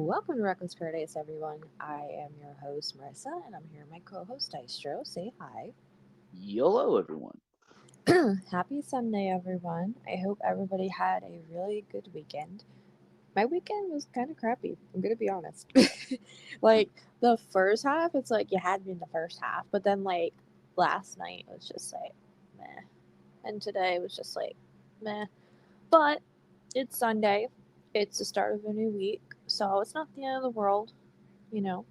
Welcome to Reckless Paradise, everyone. I am your host, Marissa, and I'm here with my co host, Dystro. Say hi. YOLO, everyone. Happy Sunday, everyone. I hope everybody had a really good weekend. My weekend was kind of crappy. I'm going to be honest. like, the first half, it's like you had me in the first half, but then, last night was just like, meh. And today was just like, meh. But it's Sunday. It's the start of a new week, so it's not the end of the world, you know.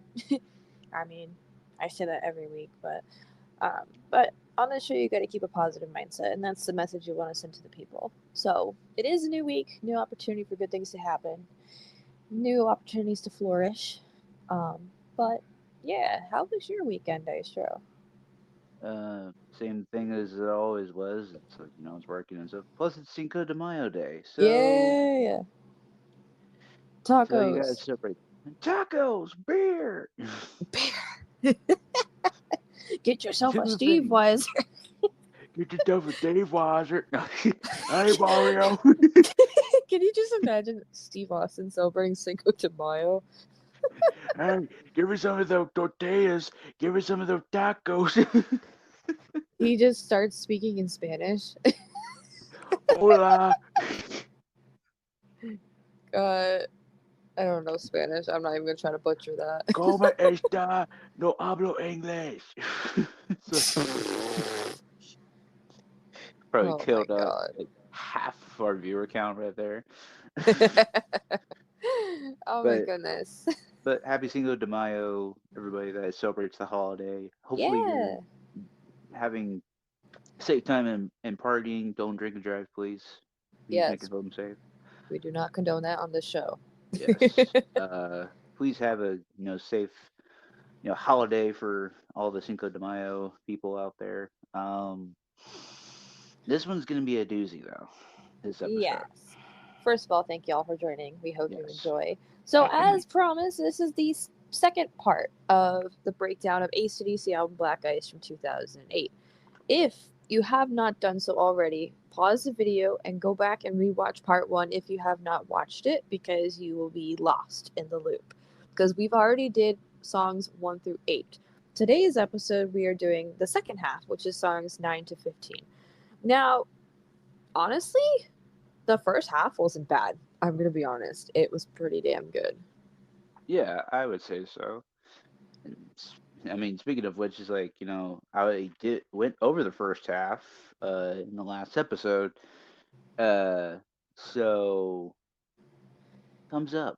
I mean, I say that every week, but on this show, you got to keep a positive mindset, and that's the message you want to send to the people. So it is a new week, new opportunity for good things to happen, new opportunities to flourish. But yeah, how was your weekend, Dystro? Same thing as it always was. It's like, it's working and stuff. Plus, it's Cinco de Mayo Day. Yeah, So you guys tacos, separate tacos, beer, beer. Get yourself a two Steve things. Weiser. Get your stuff with Dave Weiser. Hey, Mario. Can you just imagine Steve Austin celebrating Cinco de Mayo? Hey, give me some of those tortillas. Give me some of those tacos. He just starts speaking in Spanish. Hola. Uh, I don't know Spanish. I'm not even gonna try to butcher that. ¿Cómo está? No hablo inglés. So, probably Oh my killed god. like half of our viewer count right there. Oh my but goodness. but happy Cinco de Mayo, everybody that celebrates the holiday. Hopefully you're Yeah. having safe time and partying. Don't drink and drive, please. Please make it Yes, home safe. we do not condone that on this show. Yes. Please have a safe holiday for all the Cinco de Mayo people out there. This one's gonna be a doozy though. This episode. Yes. First of all, thank you all for joining. We hope you Yes. enjoy. So, as promised, this is the second part of the breakdown of AC/DC album Black Ice from 2008. If you have not done so already, pause the video and go back and rewatch part one if you have not watched it, because you will be lost in the loop. Because we've already did songs 1 through 8. Today's episode we are doing the second half, which is songs 9 to 15. Now, honestly, the first half wasn't bad. I'm going to be honest. It was pretty damn good. Yeah, I would say so. And I mean, speaking of which, is like I did went over the first half in the last episode. Uh, so thumbs up.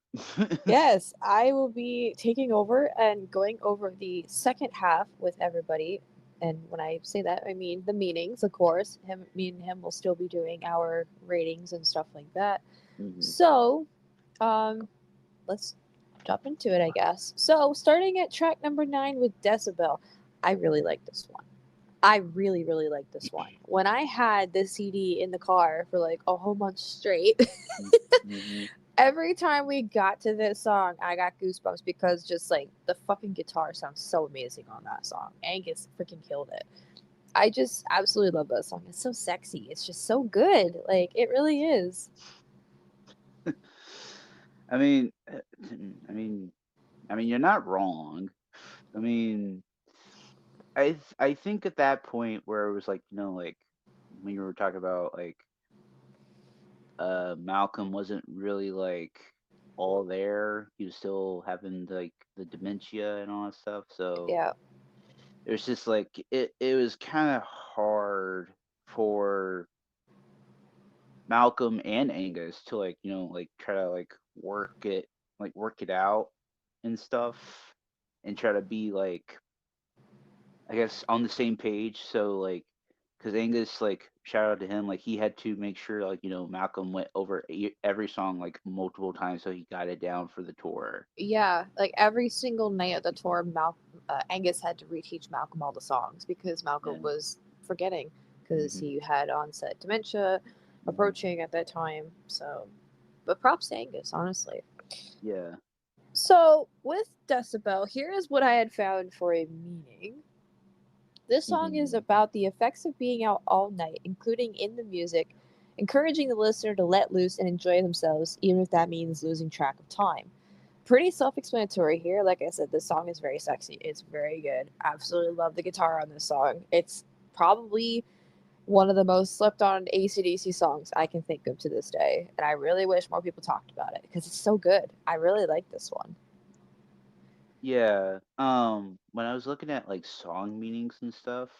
Yes, I will be taking over and going over the second half with everybody. And when I say that, I mean the meanings, of course. Me and him will still be doing our ratings and stuff like that. hmm So, um, let's jump into it, I guess. So, starting at track number 9 with Decibel, I really like this one. I really, really like this one. When I had the CD in the car for like a whole month straight, hmm every time we got to this song, I got goosebumps because just like the fucking guitar sounds so amazing on that song. Angus freaking killed it. I just absolutely love that song. It's so sexy. It's just so good. Like it really is. I mean, I mean, you're not wrong. I mean, I think at that point where it was like like when you were talking about like Malcolm wasn't really like all there. He was still having like the dementia and all that stuff. So Yeah. it was just like it was kind of hard for Malcolm and Angus to like like try to work it out and stuff and try to be like I guess on the same page. So like, because Angus like shout out to him, like he had to make sure like Malcolm went over every song like multiple times so he got it down for the tour. Yeah, like every single night of the tour, Angus had to reteach Malcolm all the songs because Malcolm Yeah. was forgetting because hmm he had onset dementia hmm approaching at that time. So, but props to Angus, honestly. Yeah. So, with Decibel, here is what I had found for a meaning. This song is hmm about the effects of being out all night, including in the music, encouraging the listener to let loose and enjoy themselves, even if that means losing track of time. pretty self-explanatory here. Like I said, this song is very sexy. It's very good. Absolutely love the guitar on this song. It's probably one of the most slept on AC/DC songs I can think of to this day. And I really wish more people talked about it because it's so good. I really like this one. Yeah. When I was looking at like song meanings and stuff,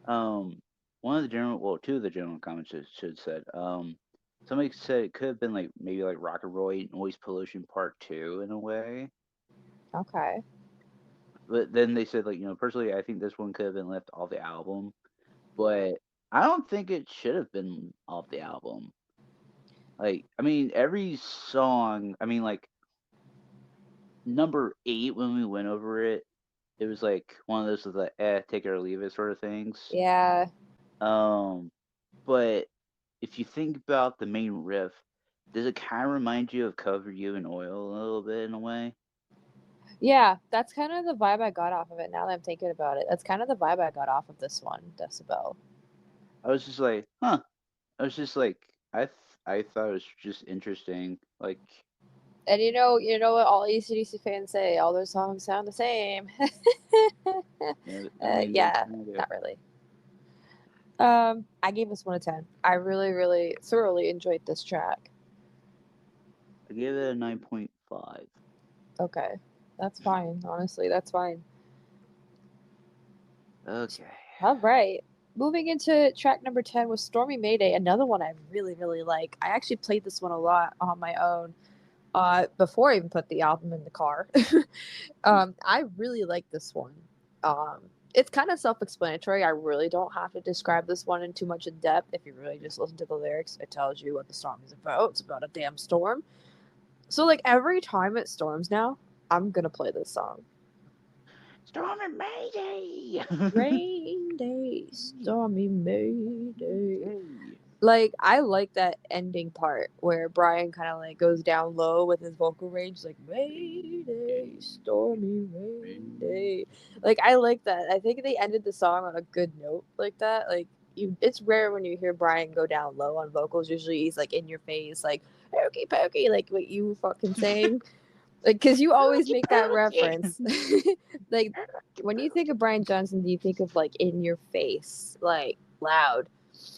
um, one of the general, well, two of the general comments should said, somebody said it could have been like maybe like Rock and Roll Noise Pollution Part Two in a way, Okay. but then they said like personally I think this one could have been left off the album, but I don't think it should have been off the album. Like I mean every song, I mean like number 8 when we went over it, it was like one of those with the take it or leave it sort of things. Yeah. Um, but if you think about the main riff, does it kind of remind you of Cover You in Oil a little bit in a way? Yeah, that's kind of the vibe I got off of it now that I'm thinking about it. That's kind of the vibe I got off of this one, Decibel. I was just like, huh. I was just like, I thought it was just interesting. Like, And you know what all AC/DC fans say? All their songs sound the same. I mean, they Yeah, kind of do. not really. I gave this one a 10. I really, really thoroughly enjoyed this track. I gave it a 9.5. Okay, that's fine. Honestly, that's fine. Okay. All right. Moving into track number 10 was Stormy Mayday, another one I really, really like. I actually played this one a lot on my own before I even put the album in the car. I really like this one. It's kind of self-explanatory. I really don't have to describe this one in too much in depth. If you really just listen to the lyrics, it tells you what the song is about. It's about a damn storm. So like every time it storms now, I'm gonna play this song. Stormy Mayday! Rain day, stormy Mayday. Mayday! Like I like that ending part where Brian kind of like goes down low with his vocal range, like Mayday, stormy rain day. Like I like that. I think they ended the song on a good note like that. Like it's rare when you hear Brian go down low on vocals. Usually he's like in your face, like hokey pokey, like what you fucking saying. Like, cause you always Pookie make that Pookie! reference. Like when you think of Brian Johnson, do you think of like in your face, like loud?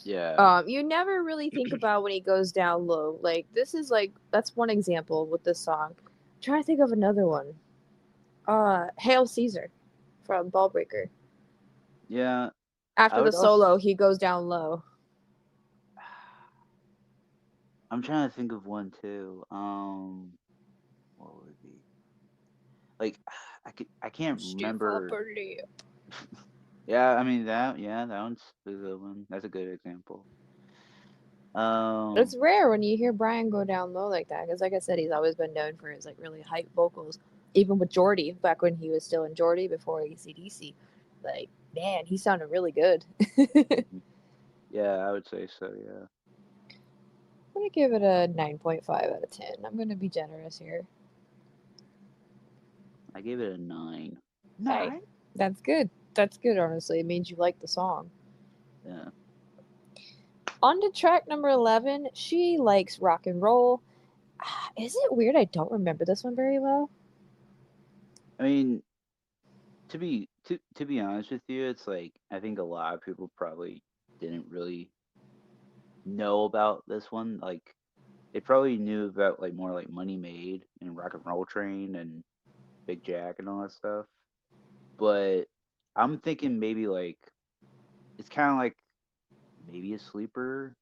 Yeah. You never really think about when he goes down low. Like this is like that's one example with this song. I'm trying to think of another one. Hail Caesar from Ballbreaker. Yeah. I After the would also. solo, he goes down low. I'm trying to think of one too. What would it be? Like, I can't Steve remember. Upperly. Yeah, I mean that. Yeah, that one's a good one. That's a good example. It's Um, rare when you hear Brian go down low like that because, like I said, he's always been known for his like really hype vocals. Even with Jordy, back when he was still in Jordy before ACDC, like man, he sounded really good. I'm mhm. Yeah, I would say so. Yeah, gonna give it a 9.5 out of 10. I'm gonna be generous here. I gave it a 9. Hey, 9. that's good. That's good, honestly. It means you like the song. Yeah. On to track number 11. She likes rock and roll. Is it weird I don't remember this one very well? I mean, to be honest with you, it's like I think a lot of people probably didn't really know about this one. Like, they probably knew about like more like Money Made and Rock and Roll Train and Big Jack and all that stuff. But I'm thinking maybe like it's kind of like maybe a sleeper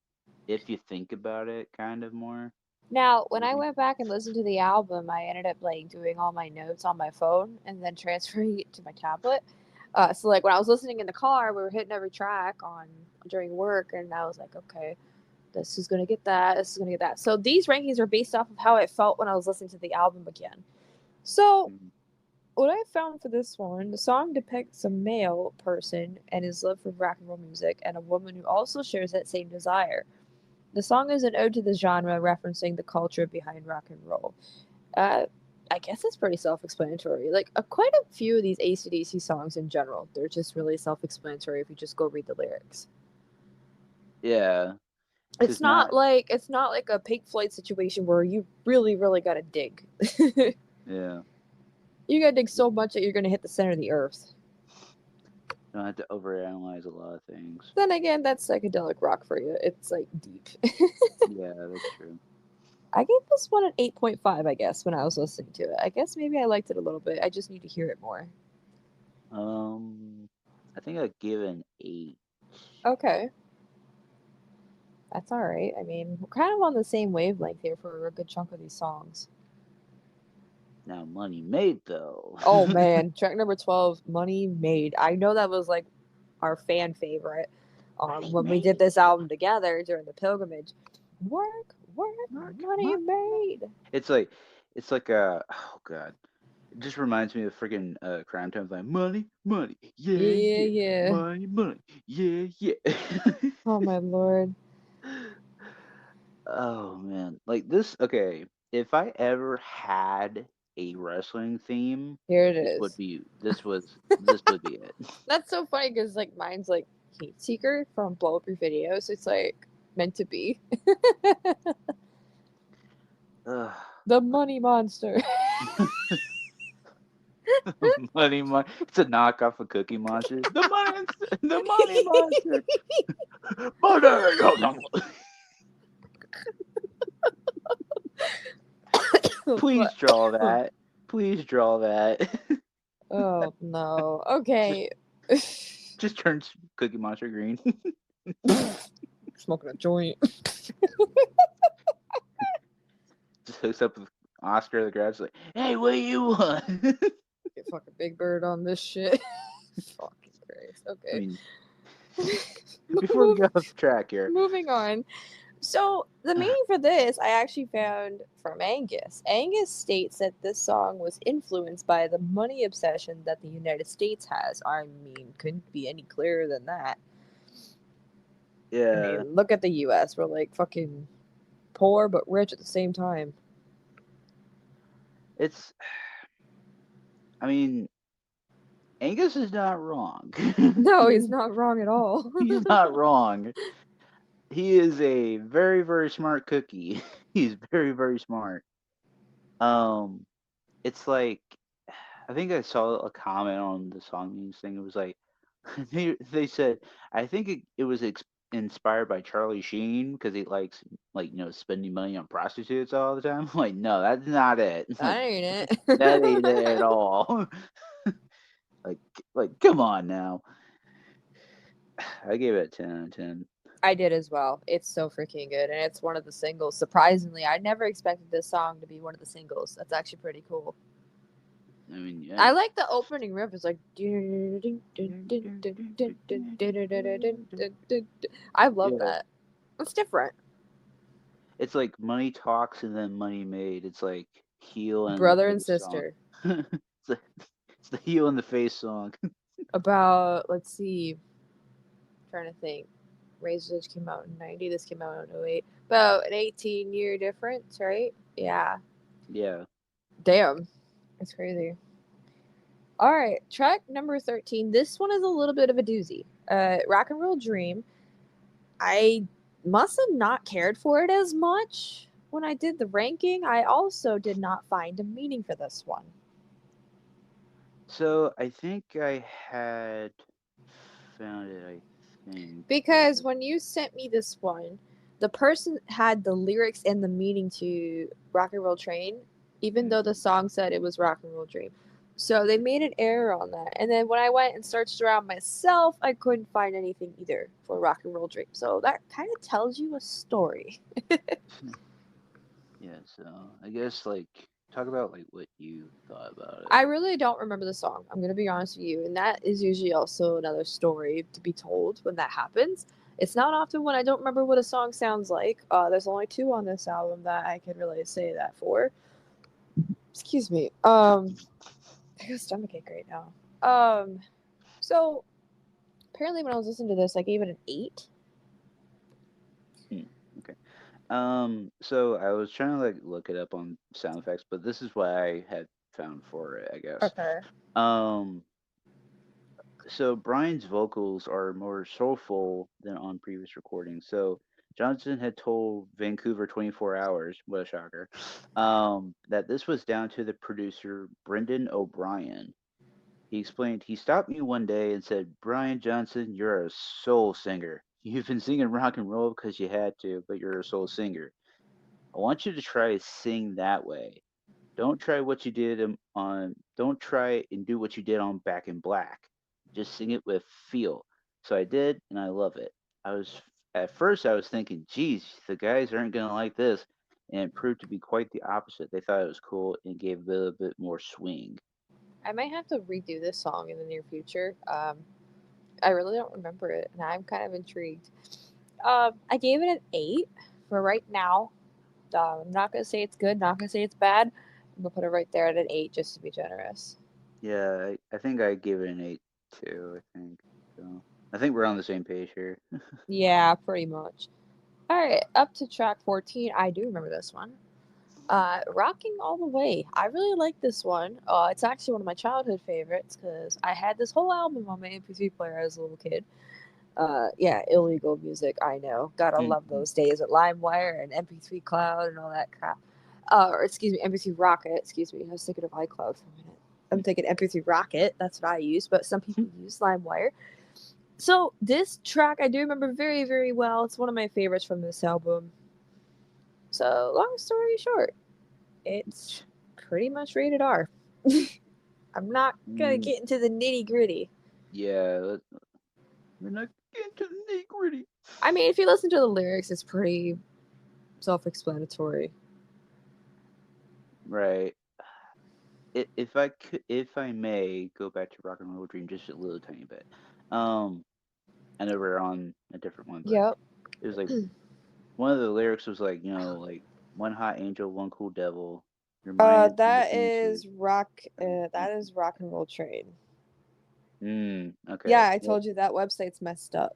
if you think about it kind of more. Now, when I Maybe. went back and listened to the album, I ended up like doing all my notes on my phone and then transferring it to my tablet. So like when I was listening in the car, we were hitting every track on during work, and I was like, okay, this is gonna get that, this is gonna get that. So these rankings are based off of how I felt when I was listening to the album again. So Mhm. what I found for this one, the song depicts a male person and his love for rock and roll music, and a woman who also shares that same desire. The song is an ode to the genre, referencing the culture behind rock and roll. Uh, I guess it's pretty self-explanatory. Like quite a few of these AC/DC songs in general, they're just really self-explanatory if you just go read the lyrics. Yeah, because not It's not like a Pink Floyd situation where you really, really gotta dig. Yeah. You gotta dig so much that you're gonna hit the center of the earth. Don't have to overanalyze a lot of things. Then again, that's psychedelic rock for you. It's like deep. Yeah, that's true. I gave this one an 8.5, I guess, when I was listening to it. I guess maybe I liked it a little bit. I just need to hear it more. Um, I think I'd give it an 8. Okay, that's all right. I mean, we're kind of on the same wavelength here for a good chunk of these songs. Now, money made though. Oh man, track number 12, Money Made. I know that was like our fan favorite Money when we did made. this album together during the pilgrimage. Work, work, Mark, money money made. made. It's like, oh god, it just reminds me of freaking Crime Time's like money, money, yeah, Yeah, yeah, yeah. money, money, yeah, yeah. Oh my lord. Oh man, like this. Okay, if I ever had a wrestling theme, Here it this would is. be this would be it. That's so funny because like mine's like Heat Seeker from Blow Up Your Videos. It's like meant to be Ugh. the money monster. Money, money. It's a knockoff of Cookie Monster. The money monster. Money. Please But draw that. Please draw that. oh no. just Okay. just turns Cookie Monster green. Smoking a joint. Just hooks up with Oscar the Grouch. Like, hey, what do you want? Get fucking Big Bird on this shit. Fucking Christ. I Okay. mean, before we get off track here, Moving on. So the meaning for this I actually found from Angus. Angus states that this song was influenced by the money obsession that the United States has. I mean, couldn't be any clearer than that. I yeah, mean, look at the US. We're like fucking poor but rich at the same time. it's. I mean, Angus is not wrong. No, he's not wrong at all. He's not wrong. He is a very, very smart cookie. He's very, very smart. Um, it's like I think I saw a comment on the song memes thing. It was like they said I think it was inspired by Charlie Sheen because he likes spending money on prostitutes all the time. Like no, that's not it. That Like ain't that ain't it it. at all. like come on now. I gave it a 10 out of 10. I did as well. It's so freaking good, and it's one of the singles. Surprisingly, I never expected this song to be one of the singles. That's actually pretty cool. I mean, yeah. I like the opening riff. It's like I love Yeah. that. It's different. It's like money talks and then money made. It's like heel and the Brother and face song. sister. It's the heel and the face song. About let's see, trying to think. Razor's Edge came out in 90. This came out in 08. About an 18-year difference, right? Yeah. Yeah. Damn. It's crazy. All right, track number 13. This one is a little bit of a doozy. Rock and Roll Dream. I must have not cared for it as much when I did the ranking. I also did not find a meaning for this one. So I think I had found it. I think. Because when you sent me this one, the person had the lyrics and the meaning to Rock and Roll Train, even though the song said it was Rock and Roll Dream. So they made an error on that. And then when I went and searched around myself, I couldn't find anything either for Rock and Roll Dream. So that kind of tells you a story. Yeah. So I guess talk about what you thought about I it. really don't remember the song. I'm gonna be honest with you, and that is usually also another story to be told when that happens. It's not often when I don't remember what a song sounds like. There's only two on this album that I can really say that for. Excuse me. I got a stomachache right now. So apparently when I was listening to this, I gave it an 8. Hmm, okay. So I was trying to look it up on sound effects, but this is what I had found for it, I guess. Okay. Um, so Brian's vocals are more soulful than on previous recordings. So Johnson had told Vancouver 24 Hours, what a shocker, that this was down to the producer Brendan O'Brien. He explained, he stopped me one day and said, Brian Johnson, you're a soul singer. You've been singing rock and roll because you had to, but you're a soul singer. I want you to try to sing that way. Don't try what you did don't try and do what you did on Back in Black. Just sing it with feel. So I did, and I love it. I was At first I was thinking, geez, the guys aren't gonna like this, and it proved to be quite the opposite. They thought it was cool and gave it a little bit more swing. I might have to redo this song in the near future. I really don't remember it, and I'm kind of intrigued. I gave it an 8 for right now. I'm not gonna say it's good, not gonna say it's bad. I'm gonna put it right there at an 8 just to be generous. Yeah, I think I gave it an 8 too. I think so. I think we're on the same page here. Yeah, pretty much. All right, up to track 14. I do remember this one. Rocking All the Way. I really like this one. It's actually one of my childhood favorites because I had this whole album on my MP3 player as a little kid. Yeah, illegal music. I know. Gotta love Mhm. those days with LimeWire and MP3 Cloud and all that crap. Or excuse me, MP3 Rocket. Excuse me, I was thinking of iCloud for a minute. I'm thinking MP3 Rocket. That's what I use, but some people use LimeWire. So this track I do remember very, very well. It's one of my favorites from this album. So long story short, it's pretty much rated R. I'm not gonna Mm, get into the nitty gritty. yeah, we're not getting to the nitty gritty. I mean, if you listen to the lyrics, it's pretty self-explanatory. Right. If I may go back to Rock and Roll Dream just a little tiny bit. Um, I know we're on a different one, but Yep. it was like one of the lyrics was like, like one hot angel, one cool devil. Your mind and the That answers. is rock. That is Rock and Roll Train. Okay. Yeah, I Well, told you that website's messed up.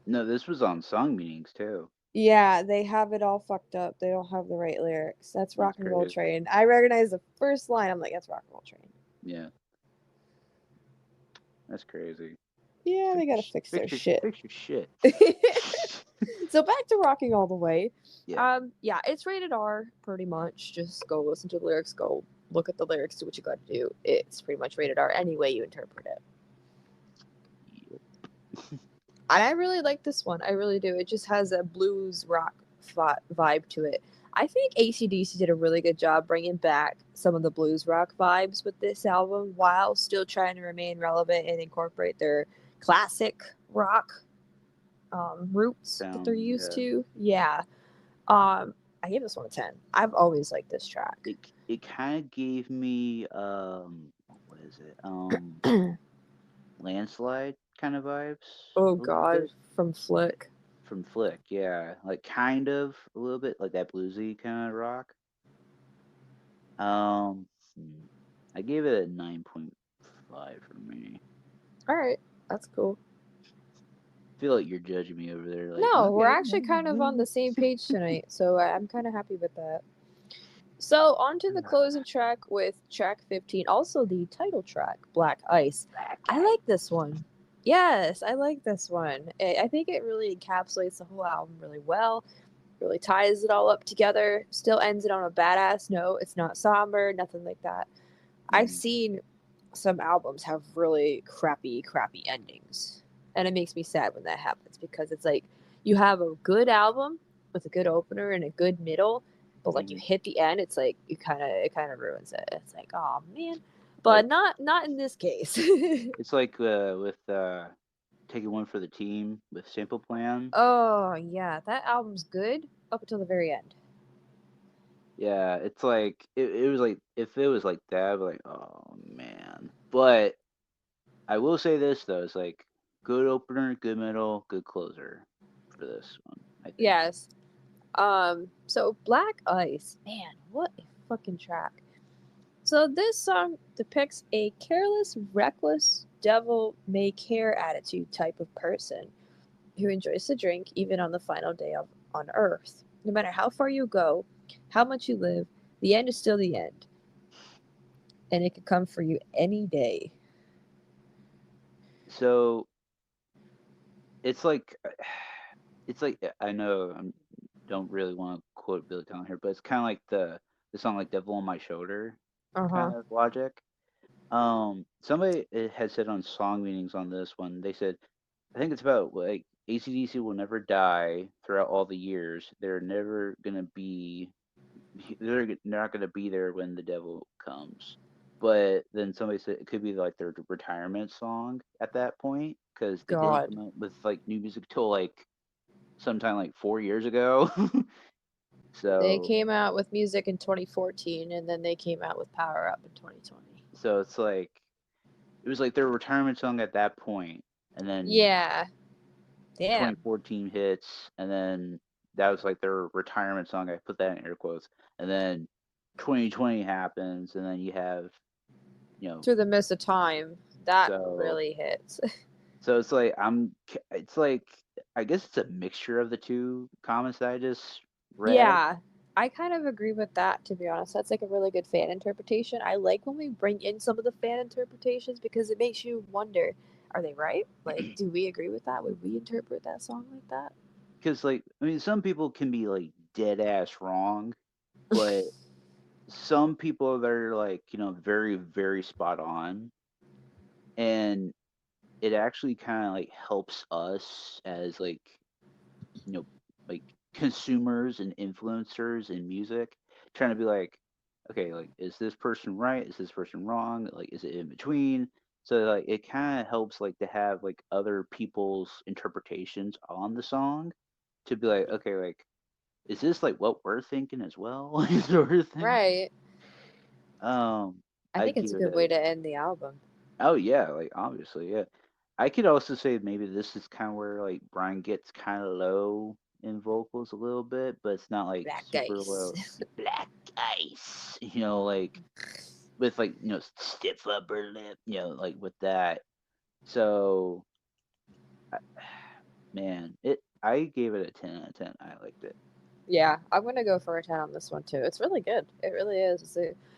no, this was on song meanings too. Yeah, they have it all fucked up. They don't have the right lyrics. That's That's Rock and Roll crazy. Train. I recognize the first line. I'm like, that's Rock and Roll Train. Yeah, that's crazy. Yeah, they gotta fix their shit. Fix your shit. So back to Rocking All the Way. Yeah. Yeah, it's rated R pretty much. Just go listen to the lyrics, go look at the lyrics, do what you gotta do. It's pretty much rated R any way you interpret it. Yep. And I really like this one. I really do. It just has a blues rock vibe to it. I think ACDC did a really good job bringing back some of the blues rock vibes with this album while still trying to remain relevant and incorporate their classic rock roots that they're Sound. used Yeah. to. Yeah. I gave this one a 10. I've always liked this track. It kind of gave me what is it landslide kind of vibes Oh, a little God. bit From Flick. from Flick. Yeah, like kind of a little bit like that bluesy kind of rock. Um, hmm, I gave it a 9.5 for me. All right. That's cool. Feel like you're judging me over there. Like, No, we're okay, actually kind of on the same page tonight, so I'm kind of happy with that. So, on to the closing track with track 15, also the title track, Black Ice. black I eye. like this one. Yes, I like this one. I think it really encapsulates the whole album really well, really ties it all up together, still ends it on a badass note. It's not somber, nothing like that. I've Mm, seen some albums have really crappy, crappy endings. And it makes me sad when that happens because it's like you have a good album with a good opener and a good middle, but like you mm. hit the end, it's like it kind of ruins it. It's like, oh man. But Like not in this case. it's like with taking one for the team with Simple Plan. Oh yeah, that album's good up until the very end. Yeah, it's like it was like if it was like that, I'd be like, oh man. But I will say this though, it's like good opener, good middle, good closer for this one, I think. Yes. So Black Ice, man, what a fucking track. So this song depicts a careless, reckless, devil may care attitude type of person who enjoys to drink even on the final day of on earth. No matter how far you go, how much you live, the end is still the end, and it could come for you any day. So it's like it's like I know I don't really want to quote Billy Talent here, but it's kind of like the song like "Devil on My Shoulder" Uh-huh. kind of logic. Somebody had said on song meanings on this one, they said I think it's about like AC/DC will never die throughout all the years. They're never gonna be they're not gonna be there when the devil comes. But then somebody said it could be like their retirement song at that point because they didn't God. come out with like new music till like sometime like 4 years ago. They so came out with music in 2014 and then they came out with Power Up in 2020. so it's like it was like their retirement song at that point, and then Yeah. Damn. 2014 hits, and then that was like their retirement song. I put that in air quotes, and then 2020 happens, and then you have you know Through the Mist of Time. That so really hits. so it's like it's like I guess it's a mixture of the two comments that I just read. Yeah, I kind of agree with that, to be honest. That's like a really good fan interpretation. I like when we bring in some of the fan interpretations because it makes you wonder, are they right? Like, do we agree with that? Would we interpret that song like that? Because like I mean, some people can be like dead ass wrong, but some people that are like very very spot on, and it actually kind of like helps us as like you know like consumers and influencers in music trying to be like okay, like is this person right, is this person wrong, like is it in between. So like it kind of helps like to have like other people's interpretations on the song to be like okay, like is this like what we're thinking as well sort of thing. Right. um I I'd think it's give a it good a way to end the album. oh yeah, like obviously, yeah. I could also say maybe this is kind of where like Brian gets kind of low in vocals a little bit, but it's not like Black super Ice. low. Black ice, like with like stiff upper lip, like with that. So I- man, I gave it a 10 out of 10. I liked it. Yeah, I'm gonna go for a 10 on this one too. It's really good. It really is.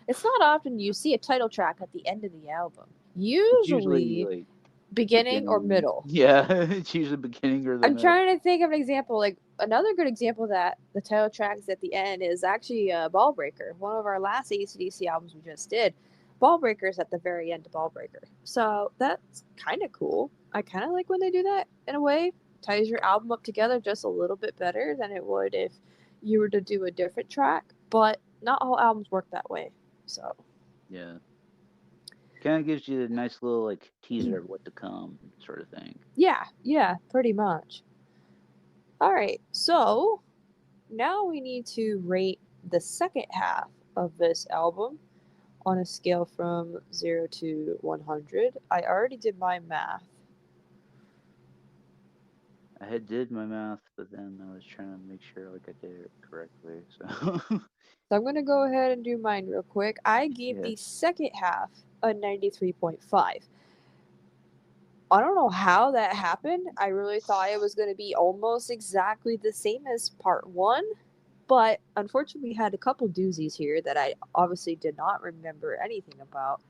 It's not often you see a title track at the end of the album. It's usually Usually like beginning or beginning, middle. yeah. It's usually beginning or the I'm middle. trying to think of an example. Like another good example that the title track is at the end is actually Ball Breaker, one of our last ACDC albums we just did. Ball Breaker is at the very end of Ball Breaker, so that's kind of cool. I kind of like when they do that in a way. Ties your album up together just a little bit better than it would if you were to do a different track. But not all albums work that way. So Yeah. Kind of gives you a nice little like teaser of what to come, sort of thing. yeah, yeah, pretty much. All right, so now we need to rate the second half of this album on a scale from 0 to 100. I already did my math. I had did my math, but then I was trying to make sure like I did it correctly. So So I'm going to go ahead and do mine real quick. I gave yeah, the second half a 93.5. I don't know how that happened. I really thought it was going to be almost exactly the same as part one, but unfortunately, we had a couple doozies here that I obviously did not remember anything about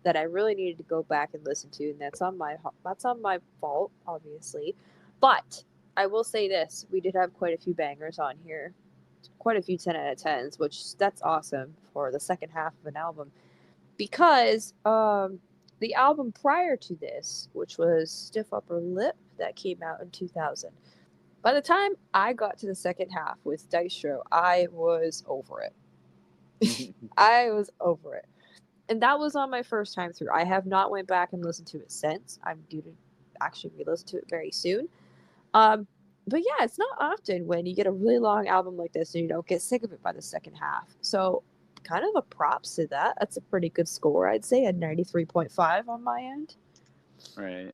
that I really needed to go back and listen to, and that's on my fault, obviously. But I will say this: we did have quite a few bangers on here, quite a few 10 out of 10s, which that's awesome for the second half of an album because the album prior to this, which was Stiff Upper Lip, that came out in 2000. By the time I got to the second half with Dystro, I was over it. I was over it. And that was on my first time through. I have not went back and listened to it since. I'm due to actually re-listen to it very soon. Um, but yeah, it's not often when you get a really long album like this and you don't get sick of it by the second half. So kind of a props to that. That's a pretty good score, I'd say, a 93.5 on my end. right.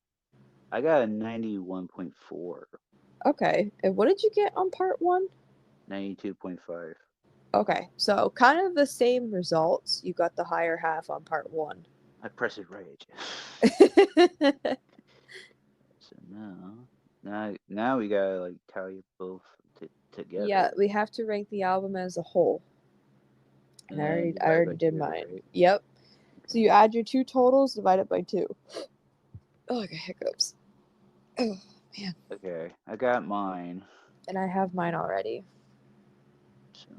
I got a 91.4, Okay. And what did you get on part one? 92.5. Okay. So kind of the same results. You got the higher half on part one. I press it right. So now we gotta like tally both Yeah, together, we have to rank the album as a whole. and And then I divide already by did two, mine. right? Yep. So Okay. you add your two totals, divide it by two. Oh, I got hiccups. Oh man. Okay. I got mine. and I have mine already. So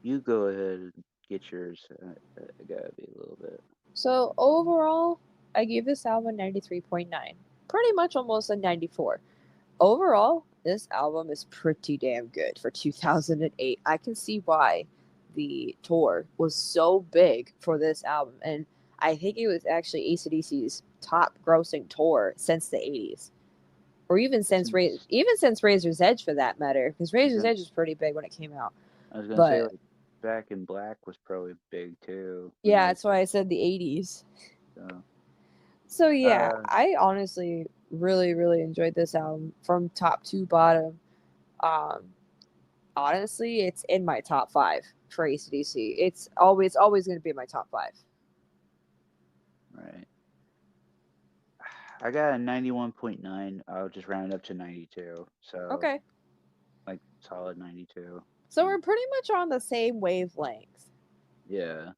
you go ahead and get yours. I gotta be a little bit. So overall, I gave this album a 93.9. Pretty much almost a 94. Overall, this album is pretty damn good for 2008. I can see why the tour was so big for this album. And I think it was actually AC/DC's top grossing tour since the 80s. Or Since even since Razor's Edge for that matter, because I was Razor's gonna, Edge was pretty big when it came out. I was gonna say But like Back in Black was probably big too when yeah, they that's why I said the 80s. so So yeah, uh I honestly really enjoyed this album from top to bottom. Um, honestly, it's in my top five for ACDC. It's always going to be in my top five. right. I got a 91.9. I'll just round up to 92. So Okay, like solid 92. so And we're pretty much on the same wavelength. yeah,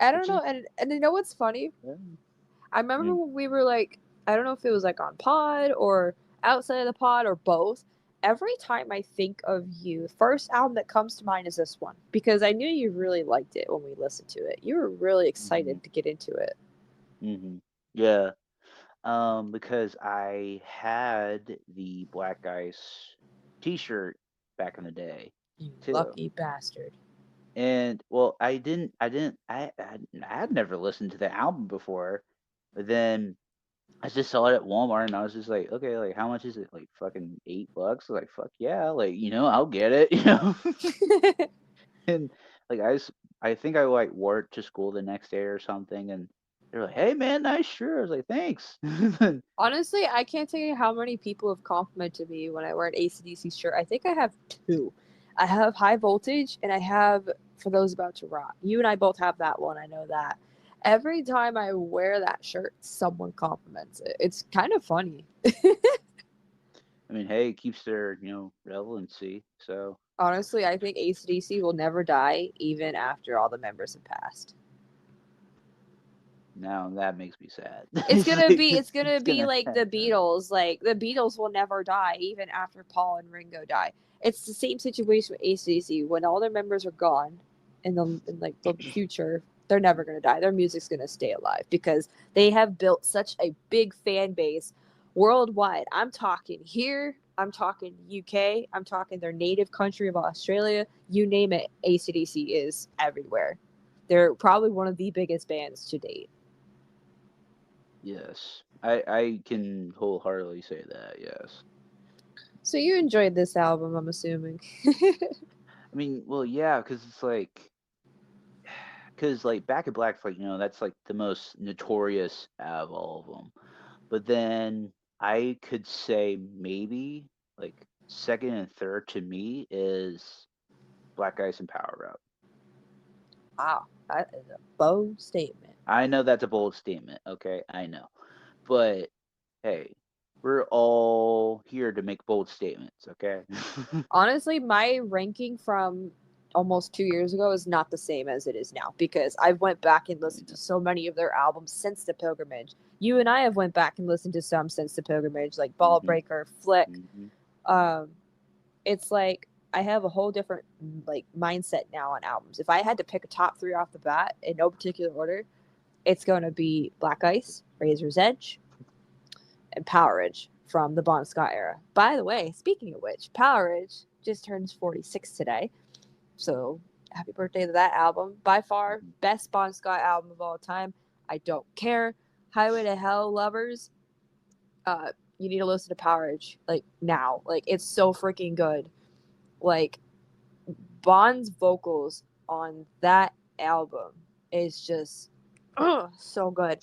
I don't which is know, and you know what's funny? yeah, I I remember mean, when we were like, I don't know if it was like on pod or outside of the pod or both. Every time I think of you, the first album that comes to mind is this one because I knew you really liked it when we listened to it. You were really hmm excited to get into it. yeah. Because I had the Black Ice T-shirt back in the day You too. lucky bastard. And well, I had never listened to the album before, but then I just saw it at Walmart and I was just like, okay, like how much is it? Like fucking $8? Like fuck yeah, like I'll get it, And like I think I like wore it to school the next day or something, and they're like, hey man, nice shirt. I was like, thanks. Honestly, I can't tell you how many people have complimented me when I wear an ACDC shirt. I think I have two. I have High Voltage and I have For Those About to Rock. You and I both have that one. I know that. Every time I wear that shirt, someone compliments it. It's kind of funny. I mean, hey, it keeps their relevancy. So Honestly, I think ACDC will never die even after all the members have passed. now that makes me sad. It's gonna be it's gonna It's be gonna like the happen. Beatles. Like the Beatles will never die even after Paul and Ringo die. It's the same situation with ACDC. When all their members are gone in like the future, they're never gonna die. Their music's gonna stay alive because they have built such a big fan base worldwide. I'm talking here, I'm talking UK, I'm talking their native country of Australia. You name it, ACDC is everywhere. They're probably one of the biggest bands to date. Yes, I can wholeheartedly say that. Yes. So you enjoyed this album, I'm assuming. I mean, well, yeah, because it's like, because like Back in Black's like that's like the most notorious out of all of them. But then I could say maybe like second and third to me is Black Ice and Power Up. Wow, that is a bold statement. I know that's a bold statement, okay? I know. But hey, we're all here to make bold statements, okay? Honestly, my ranking from almost 2 years ago is not the same as it is now because I've went back and listened to so many of their albums since the pilgrimage. You and I have went back and listened to some since the pilgrimage, like Ball hmm Breaker, Flick. hmm Um, it's like I have a whole different like mindset now on albums. If I had to pick a top three off the bat in no particular order, it's going to be Black Ice, Razor's Edge, and Power Ridge from the Bon Scott era. By the way, speaking of which, Power Ridge just turns 46 today. So happy birthday to that album. By far, hmm best Bon Scott album of all time. I don't care. Highway to Hell lovers, you need to listen to Power Ridge like now. Like it's so freaking good. Like Bon's vocals on that album is just so good.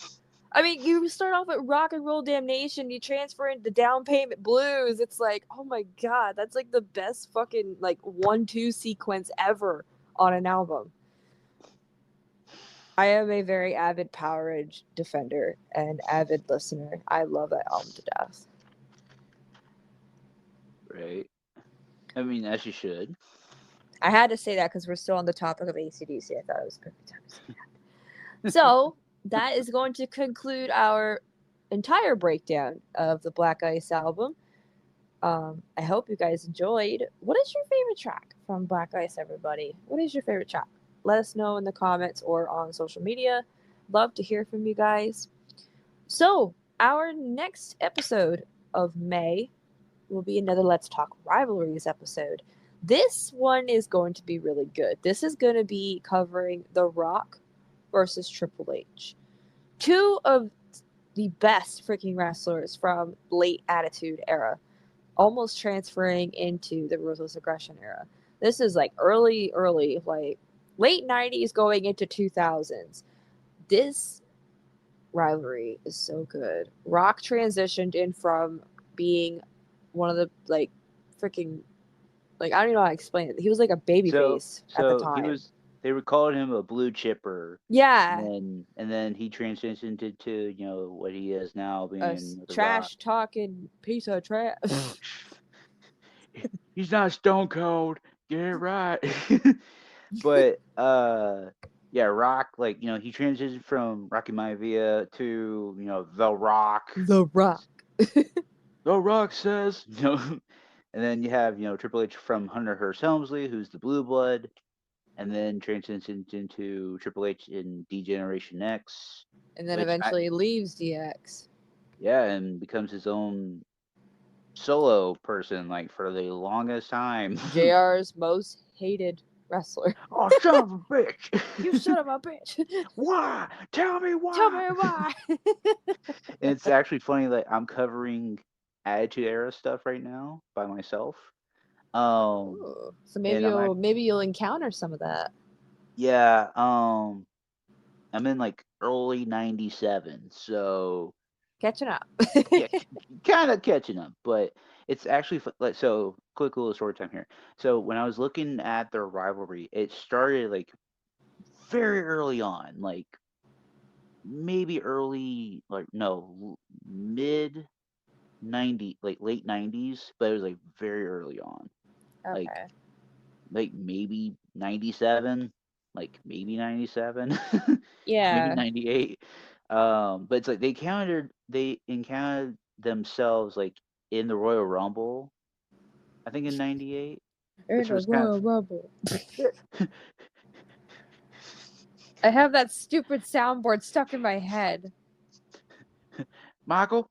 I mean, you start off at Rock and Roll Damnation, you transfer into Down Payment Blues. It's like, oh my god, that's like the best fucking like 1-2 sequence ever on an album. I am a very avid Power Ridge defender and avid listener. I love that album to death. Right? I mean, as you should. I had to say that because we're still on the topic of ACDC. I thought it was a perfect time to say that. So that is going to conclude our entire breakdown of the Black Ice album. I hope you guys enjoyed. What is your favorite track from Black Ice, everybody? What is your favorite track? Let us know in the comments or on social media. Love to hear from you guys. So, our next episode of May will be another Let's Talk Rivalries episode. This one is going to be really good. This is going to be covering The Rock versus Triple H. Two of the best freaking wrestlers from late Attitude Era, almost transferring into the Ruthless Aggression era. This is like early, like late 90s going into 2000s. This rivalry is so good. Rock transitioned in from being one of the like freaking like I don't even know how to explain it. He was like a baby So face at the so he time. was they were calling him a blue chipper, Yeah, and then he transitioned into what he is now, a being the Rock. trash talking piece of trash. He's not Stone Cold. Get it right. But yeah, Rock, like he transitioned from Rocky Maivia to the Rock. The Rock. The Rock says and then you have Triple H from Hunter Hearst Helmsley, who's the Blue Blood, and then transitions into Triple H in D Generation X, And then which eventually leaves DX. yeah, and becomes his own solo person like for the longest time. JR's most hated wrestler. Oh, son of a bitch! You son of a bitch. Why? Tell me Tell me why. why. And it's actually funny that I'm covering Attitude Era stuff right now by myself. Um, Ooh. So and I'm at maybe you'll encounter some of that. yeah. I'm in like early '97, so Catching up. yeah, kind of catching up, but it's actually like so. Quick little story time here. So when I was looking at their rivalry, it started like very early on, like maybe early, like no, mid 90, like late 90s, but it was like very early on, like Okay. maybe 97, like maybe 97, maybe Yeah. 98. But it's like they encountered themselves like in the Royal Rumble, I think in 98, In which the was kind Royal of Rumble. I have that stupid soundboard stuck in my head. Michael.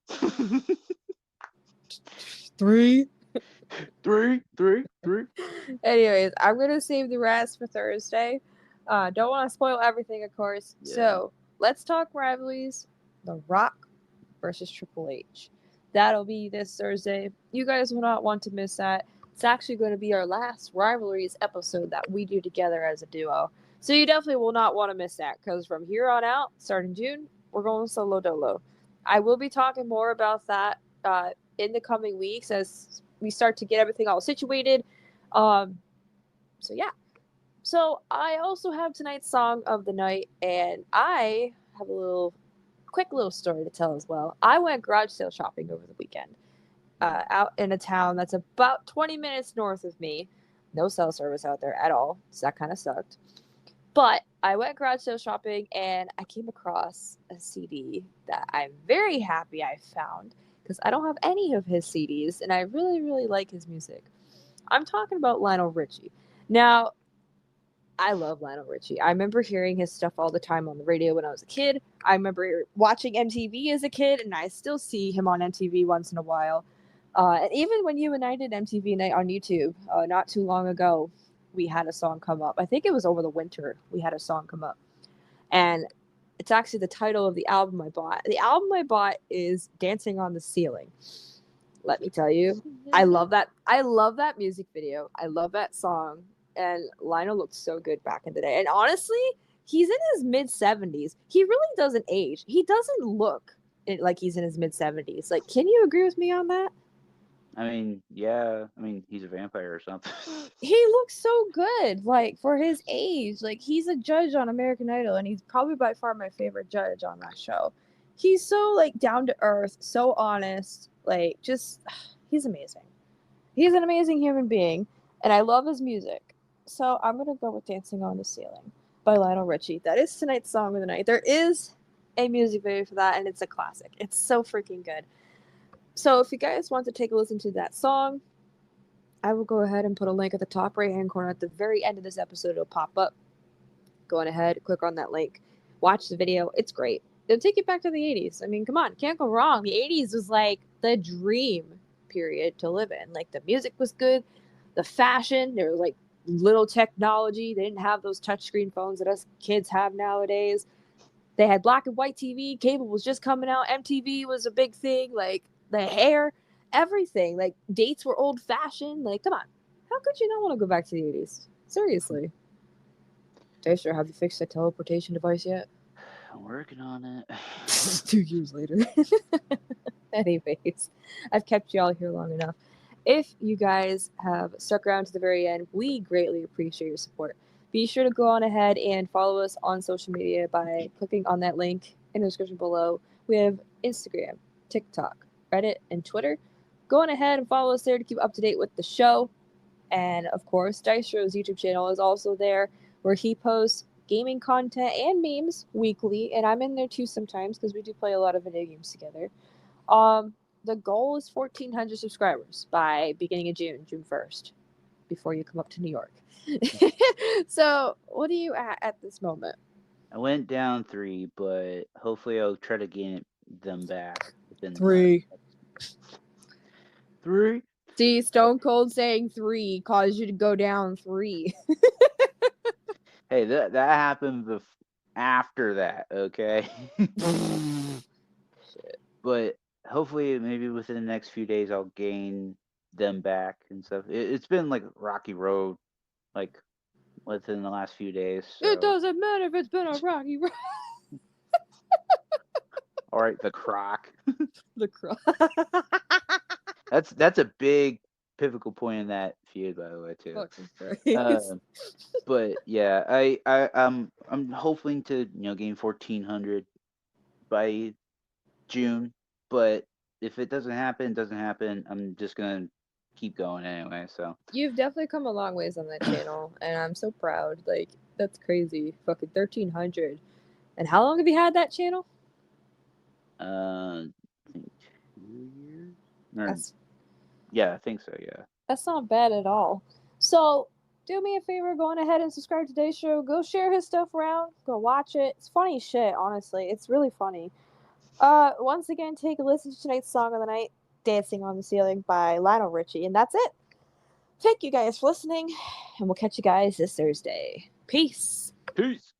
Three. Three. Anyways, I'm gonna save the rest for Thursday. Don't want to spoil everything, of course. Yeah. So let's talk rivalries. The Rock versus Triple H. That'll be this Thursday. You guys will not want to miss that. It's actually going to be our last rivalries episode that we do together as a duo. So you definitely will not want to miss that because from here on out, starting June, we're going solo dolo. I will be talking more about that in the coming weeks as we start to get everything all situated. Um, so yeah. So I also have tonight's song of the night, and I have a quick little story to tell as well. I went garage sale shopping over the weekend, out in a town that's about 20 minutes north of me. No cell service out there at all, so that kind of sucked. But I went garage sale shopping and I came across a CD that I'm very happy I found because I don't have any of his CDs and I really, really like his music. I'm talking about Lionel Richie. Now, I love Lionel Richie. I remember hearing his stuff all the time on the radio when I was a kid. I remember watching MTV as a kid, and I still see him on MTV once in a while. And even when you and I did MTV Night on YouTube not too long ago, we had a song come up. I think it was over the winter. We had a song come up, and it's actually the title of the album I bought. The album I bought is "Dancing on the Ceiling." Let me tell you, I love that. I love that music video. I love that song. And Lionel looked so good back in the day. And honestly, he's in his mid 70s. He really doesn't age. He doesn't look like he's in his mid 70s. Like, can you agree with me on that? I mean, yeah. I mean, he's a vampire or something. He looks so good, like for his age. Like he's a judge on American Idol, and he's probably by far my favorite judge on that show. He's so like down to earth, so honest, like just he's amazing. He's an amazing human being, and I love his music. So I'm gonna go with "Dancing on the Ceiling" by Lionel Richie. That is tonight's song of the night. There is a music video for that, and it's a classic. It's so freaking good. So if you guys want to take a listen to that song, I will go ahead and put a link at the top right hand corner at the very end of this episode. It'll pop up. Go on ahead, click on that link, watch the video. It's great. It'll take you back to the 80s. I mean, come on, can't go wrong. The 80s was like the dream period to live in. Like the music was good, the fashion, there was like little technology. They didn't have those touchscreen phones that us kids have nowadays. They had black and white TV. Cable was just coming out. MTV was a big thing. Like the hair, everything. Like dates were old fashioned. Like, come on. How could you not want to go back to the 80s? Seriously. Dystro, have you fixed that teleportation device yet? I'm working on it. 2 years later. Anyways, I've kept y'all here long enough. If you guys have stuck around to the very end, we greatly appreciate your support. Be sure to go on ahead and follow us on social media by clicking on that link in the description below. We have Instagram, TikTok, Reddit, and Twitter. Go on ahead and follow us there to keep up to date with the show. And of course, Dystro's YouTube channel is also there where he posts gaming content and memes weekly. And I'm in there too sometimes because we do play a lot of video games together. Um, the goal is 1,400 subscribers by beginning of June, June 1st, before you come up to New York. So, what are you at this moment? I went down 3, but hopefully I'll try to gain them back within 3. 3. See, Stone Cold saying 3 caused you to go down 3. Hey, that happened after that, okay? Shit. But hopefully, maybe within the next few days, I'll gain them back and stuff. It's been like rocky road, like within the last few days. It So, doesn't matter if it's been a rocky road. all right, the croc. The cross. That's a big pivotal point in that feud, by the way, too. Fucking Christ. But yeah, I'm hoping to gain 1,400 by June. But if it doesn't happen, it doesn't happen. I'm just gonna keep going anyway. So You've definitely come a long ways on that channel, and I'm so proud. Like, that's crazy. Fucking 1,300. And how long have you had that channel? I think 2 years. Or, That's yeah, I think so. Yeah. that's not bad at all. So do me a favor, go on ahead and subscribe to today's show. Go share his stuff around. Go watch it. It's funny shit, honestly. It's really funny. Once again, take a listen to tonight's song of the night, "Dancing on the Ceiling" by Lionel Richie, and that's it. Thank you guys for listening, and we'll catch you guys this Thursday. Peace. Peace.